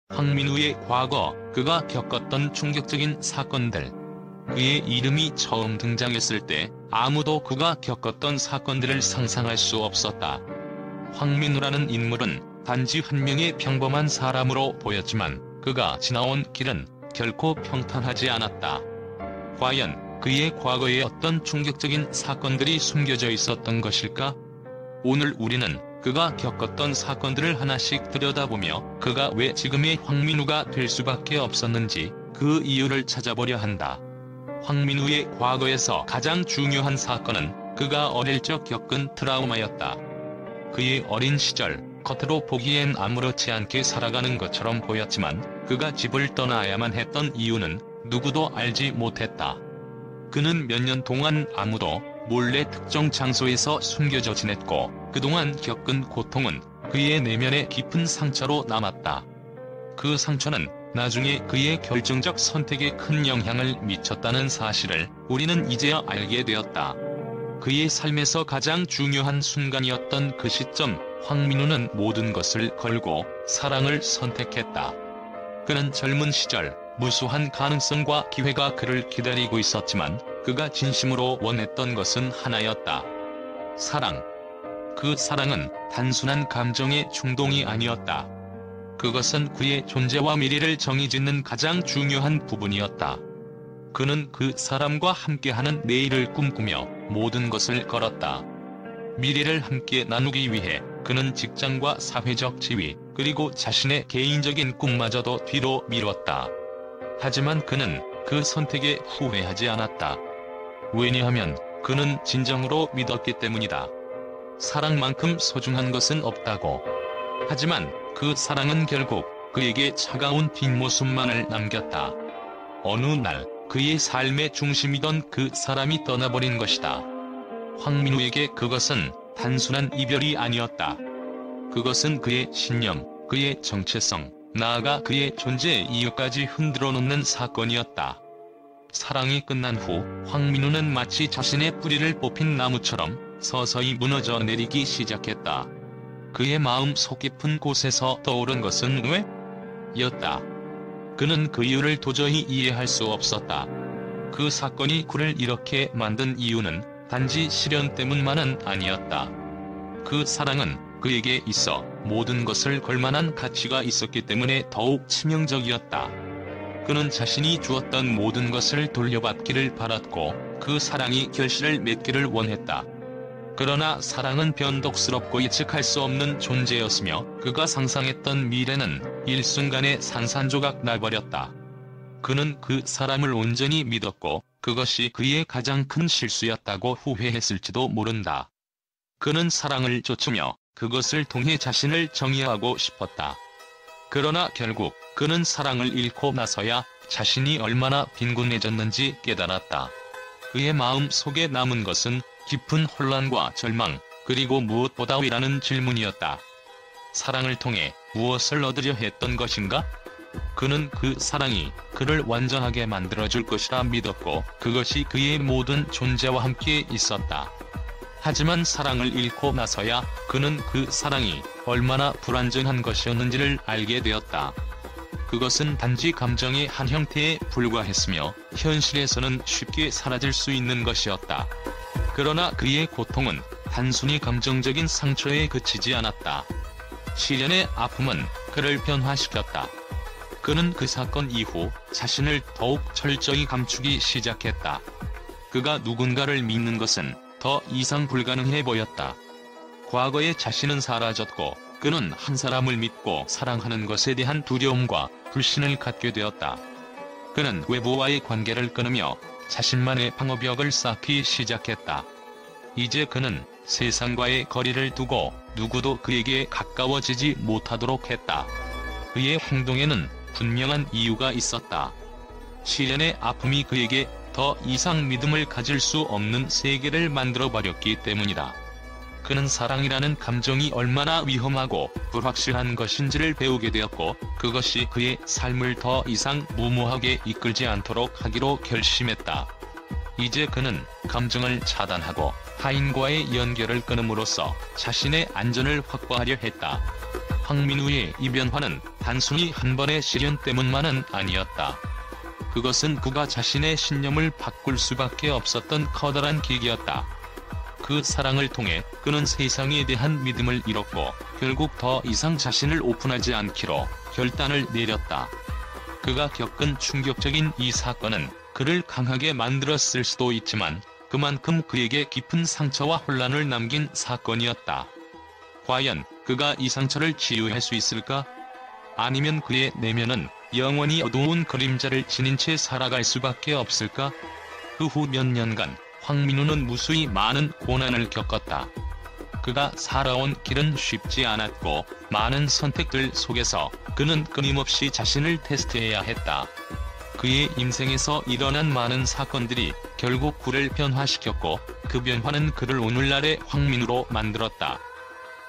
황민우의 과거, 그가 겪었던 충격적인 사건들. 그의 이름이 처음 등장했을 때 아무도 그가 겪었던 사건들을 상상할 수 없었다. 황민우라는 인물은 단지 한 명의 평범한 사람으로 보였지만 그가 지나온 길은 결코 평탄하지 않았다. 과연 그의 과거에 어떤 충격적인 사건들이 숨겨져 있었던 것일까? 오늘 우리는 그가 겪었던 사건들을 하나씩 들여다보며 그가 왜 지금의 황민우가 될 수밖에 없었는지 그 이유를 찾아보려 한다. 황민우의 과거에서 가장 중요한 사건은 그가 어릴 적 겪은 트라우마였다. 그의 어린 시절, 겉으로 보기엔 아무렇지 않게 살아가는 것처럼 보였지만 그가 집을 떠나야만 했던 이유는 누구도 알지 못했다. 그는 몇 년 동안 아무도 몰래 특정 장소에서 숨겨져 지냈고 그동안 겪은 고통은 그의 내면에 깊은 상처로 남았다. 그 상처는 나중에 그의 결정적 선택에 큰 영향을 미쳤다는 사실을 우리는 이제야 알게 되었다. 그의 삶에서 가장 중요한 순간이었던 그 시점, 황민우는 모든 것을 걸고 사랑을 선택했다. 그는 젊은 시절 무수한 가능성과 기회가 그를 기다리고 있었지만 그가 진심으로 원했던 것은 하나였다. 사랑. 그 사랑은 단순한 감정의 충동이 아니었다. 그것은 그의 존재와 미래를 정의짓는 가장 중요한 부분이었다. 그는 그 사람과 함께하는 내일을 꿈꾸며 모든 것을 걸었다. 미래를 함께 나누기 위해 그는 직장과 사회적 지위, 그리고 자신의 개인적인 꿈마저도 뒤로 미뤘다. 하지만 그는 그 선택에 후회하지 않았다. 왜냐하면 그는 진정으로 믿었기 때문이다. 사랑만큼 소중한 것은 없다고. 하지만 그 사랑은 결국 그에게 차가운 뒷모습만을 남겼다. 어느 날 그의 삶의 중심이던 그 사람이 떠나버린 것이다. 황민우에게 그것은 단순한 이별이 아니었다. 그것은 그의 신념, 그의 정체성, 나아가 그의 존재의 이유까지 흔들어 놓는 사건이었다. 사랑이 끝난 후 황민우는 마치 자신의 뿌리를 뽑힌 나무처럼 서서히 무너져 내리기 시작했다. 그의 마음 속 깊은 곳에서 떠오른 것은 왜? 였다. 그는 그 이유를 도저히 이해할 수 없었다. 그 사건이 그를 이렇게 만든 이유는 단지 시련 때문만은 아니었다. 그 사랑은 그에게 있어 모든 것을 걸 만한 가치가 있었기 때문에 더욱 치명적이었다. 그는 자신이 주었던 모든 것을 돌려받기를 바랐고 그 사랑이 결실을 맺기를 원했다. 그러나 사랑은 변덕스럽고 예측할 수 없는 존재였으며 그가 상상했던 미래는 일순간에 산산조각 나버렸다. 그는 그 사람을 온전히 믿었고 그것이 그의 가장 큰 실수였다고 후회했을지도 모른다. 그는 사랑을 쫓으며 그것을 통해 자신을 정의하고 싶었다. 그러나 결국 그는 사랑을 잃고 나서야 자신이 얼마나 빈곤해졌는지 깨달았다. 그의 마음 속에 남은 것은 깊은 혼란과 절망, 그리고 무엇보다이라는 질문이었다. 사랑을 통해 무엇을 얻으려 했던 것인가? 그는 그 사랑이 그를 완전하게 만들어줄 것이라 믿었고 그것이 그의 모든 존재와 함께 있었다. 하지만 사랑을 잃고 나서야 그는 그 사랑이 얼마나 불완전한 것이었는지를 알게 되었다. 그것은 단지 감정의 한 형태에 불과했으며 현실에서는 쉽게 사라질 수 있는 것이었다. 그러나 그의 고통은 단순히 감정적인 상처에 그치지 않았다. 시련의 아픔은 그를 변화시켰다. 그는 그 사건 이후 자신을 더욱 철저히 감추기 시작했다. 그가 누군가를 믿는 것은 더 이상 불가능해 보였다. 과거의 자신은 사라졌고 그는 한 사람을 믿고 사랑하는 것에 대한 두려움과 불신을 갖게 되었다. 그는 외부와의 관계를 끊으며 자신만의 방어벽을 쌓기 시작했다. 이제 그는 세상과의 거리를 두고 누구도 그에게 가까워지지 못하도록 했다. 그의 행동에는 분명한 이유가 있었다. 시련의 아픔이 그에게 더 이상 믿음을 가질 수 없는 세계를 만들어버렸기 때문이다. 그는 사랑이라는 감정이 얼마나 위험하고 불확실한 것인지를 배우게 되었고 그것이 그의 삶을 더 이상 무모하게 이끌지 않도록 하기로 결심했다. 이제 그는 감정을 차단하고 타인과의 연결을 끊음으로써 자신의 안전을 확보하려 했다. 황민우의 이 변화는 단순히 한 번의 시련 때문만은 아니었다. 그것은 그가 자신의 신념을 바꿀 수밖에 없었던 커다란 계기였다. 그 사랑을 통해 그는 세상에 대한 믿음을 잃었고 결국 더 이상 자신을 오픈하지 않기로 결단을 내렸다. 그가 겪은 충격적인 이 사건은 그를 강하게 만들었을 수도 있지만 그만큼 그에게 깊은 상처와 혼란을 남긴 사건이었다. 과연 그가 이 상처를 치유할 수 있을까? 아니면 그의 내면은 영원히 어두운 그림자를 지닌 채 살아갈 수밖에 없을까? 그 후 몇 년간 황민우는 무수히 많은 고난을 겪었다. 그가 살아온 길은 쉽지 않았고 많은 선택들 속에서 그는 끊임없이 자신을 테스트해야 했다. 그의 인생에서 일어난 많은 사건들이 결국 그를 변화시켰고 그 변화는 그를 오늘날의 황민우로 만들었다.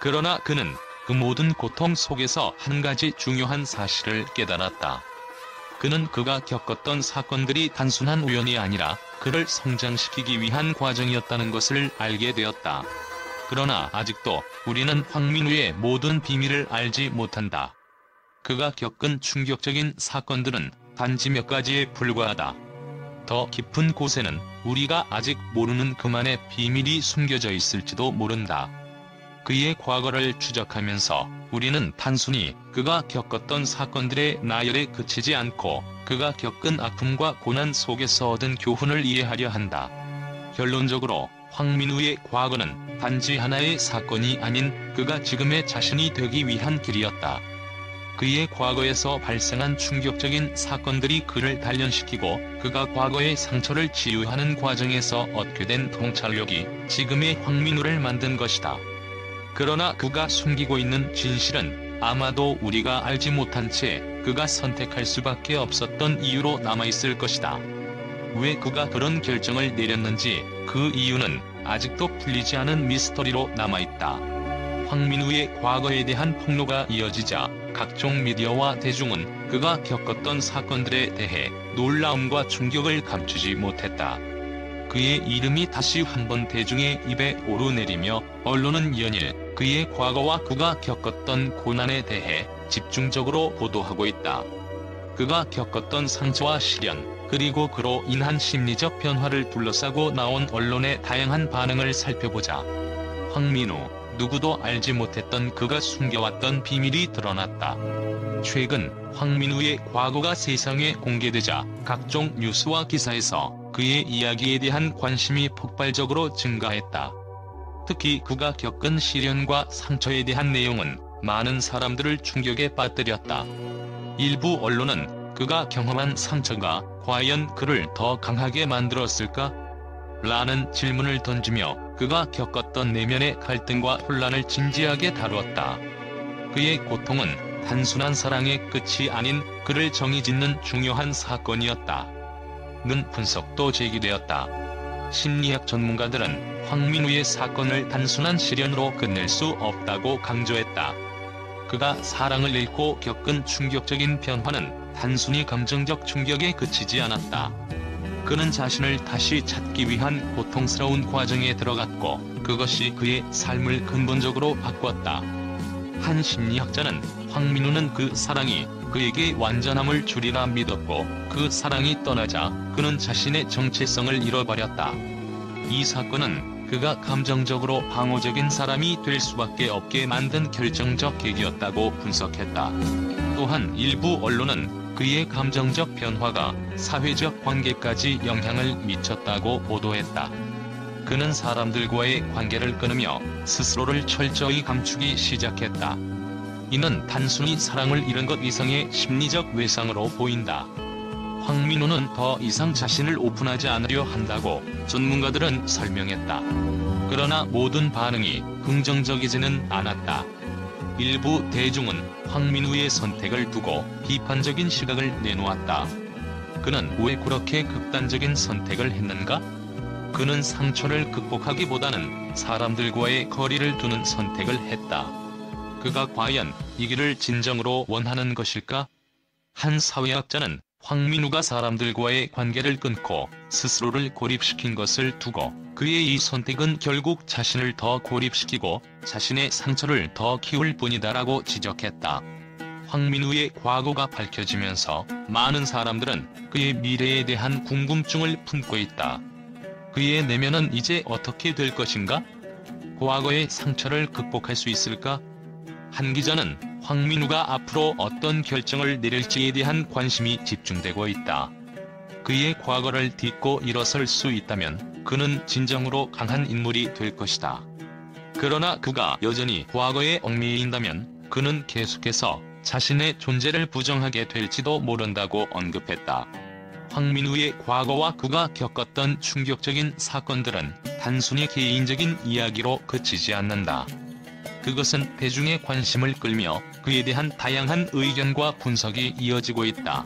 그러나 그는 그 모든 고통 속에서 한 가지 중요한 사실을 깨달았다. 그는 그가 겪었던 사건들이 단순한 우연이 아니라 그를 성장시키기 위한 과정이었다는 것을 알게 되었다. 그러나 아직도 우리는 황민우의 모든 비밀을 알지 못한다. 그가 겪은 충격적인 사건들은 단지 몇 가지에 불과하다. 더 깊은 곳에는 우리가 아직 모르는 그만의 비밀이 숨겨져 있을지도 모른다. 그의 과거를 추적하면서 우리는 단순히 그가 겪었던 사건들의 나열에 그치지 않고 그가 겪은 아픔과 고난 속에서 얻은 교훈을 이해하려 한다. 결론적으로 황민우의 과거는 단지 하나의 사건이 아닌 그가 지금의 자신이 되기 위한 길이었다. 그의 과거에서 발생한 충격적인 사건들이 그를 단련시키고 그가 과거의 상처를 치유하는 과정에서 얻게 된 통찰력이 지금의 황민우를 만든 것이다. 그러나 그가 숨기고 있는 진실은 아마도 우리가 알지 못한 채 그가 선택할 수밖에 없었던 이유로 남아있을 것이다. 왜 그가 그런 결정을 내렸는지 그 이유는 아직도 풀리지 않은 미스터리로 남아있다. 황민우의 과거에 대한 폭로가 이어지자 각종 미디어와 대중은 그가 겪었던 사건들에 대해 놀라움과 충격을 감추지 못했다. 그의 이름이 다시 한번 대중의 입에 오르내리며 언론은 연일 그의 과거와 그가 겪었던 고난에 대해 집중적으로 보도하고 있다. 그가 겪었던 상처와 시련, 그리고 그로 인한 심리적 변화를 둘러싸고 나온 언론의 다양한 반응을 살펴보자. 황민우, 누구도 알지 못했던 그가 숨겨왔던 비밀이 드러났다. 최근 황민우의 과거가 세상에 공개되자 각종 뉴스와 기사에서 그의 이야기에 대한 관심이 폭발적으로 증가했다. 특히 그가 겪은 시련과 상처에 대한 내용은 많은 사람들을 충격에 빠뜨렸다. 일부 언론은 그가 경험한 상처가 과연 그를 더 강하게 만들었을까? 라는 질문을 던지며 그가 겪었던 내면의 갈등과 혼란을 진지하게 다루었다. 그의 고통은 단순한 사랑의 끝이 아닌 그를 정의짓는 중요한 사건이었다. 는 분석도 제기되었다. 심리학 전문가들은 황민우의 사건을 단순한 시련으로 끝낼 수 없다고 강조했다. 그가 사랑을 잃고 겪은 충격적인 변화는 단순히 감정적 충격에 그치지 않았다. 그는 자신을 다시 찾기 위한 고통스러운 과정에 들어갔고 그것이 그의 삶을 근본적으로 바꿨다. 한 심리학자는 황민우는 그 사랑이 그에게 완전함을 주리라 믿었고 그 사랑이 떠나자 그는 자신의 정체성을 잃어버렸다. 이 사건은 그가 감정적으로 방어적인 사람이 될 수밖에 없게 만든 결정적 계기였다고 분석했다. 또한 일부 언론은 그의 감정적 변화가 사회적 관계까지 영향을 미쳤다고 보도했다. 그는 사람들과의 관계를 끊으며 스스로를 철저히 감추기 시작했다. 이는 단순히 사랑을 잃은 것 이상의 심리적 외상으로 보인다. 황민우는 더 이상 자신을 오픈하지 않으려 한다고 전문가들은 설명했다. 그러나 모든 반응이 긍정적이지는 않았다. 일부 대중은 황민우의 선택을 두고 비판적인 시각을 내놓았다. 그는 왜 그렇게 극단적인 선택을 했는가? 그는 상처를 극복하기보다는 사람들과의 거리를 두는 선택을 했다. 그가 과연 이 길을 진정으로 원하는 것일까? 한 사회학자는 황민우가 사람들과의 관계를 끊고 스스로를 고립시킨 것을 두고 그의 이 선택은 결국 자신을 더 고립시키고 자신의 상처를 더 키울 뿐이다라고 지적했다. 황민우의 과거가 밝혀지면서 많은 사람들은 그의 미래에 대한 궁금증을 품고 있다. 그의 내면은 이제 어떻게 될 것인가? 과거의 상처를 극복할 수 있을까? 한 기자는 황민우가 앞으로 어떤 결정을 내릴지에 대한 관심이 집중되고 있다. 그의 과거를 딛고 일어설 수 있다면 그는 진정으로 강한 인물이 될 것이다. 그러나 그가 여전히 과거에 얽매인다면 그는 계속해서 자신의 존재를 부정하게 될지도 모른다고 언급했다. 황민우의 과거와 그가 겪었던 충격적인 사건들은 단순히 개인적인 이야기로 그치지 않는다. 그것은 대중의 관심을 끌며 그에 대한 다양한 의견과 분석이 이어지고 있다.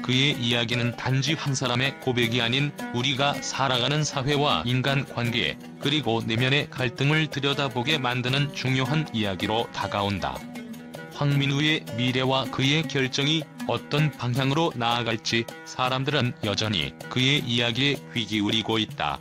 그의 이야기는 단지 한 사람의 고백이 아닌 우리가 살아가는 사회와 인간관계, 그리고 내면의 갈등을 들여다보게 만드는 중요한 이야기로 다가온다. 황민우의 미래와 그의 결정이 어떤 방향으로 나아갈지 사람들은 여전히 그의 이야기에 귀 기울이고 있다.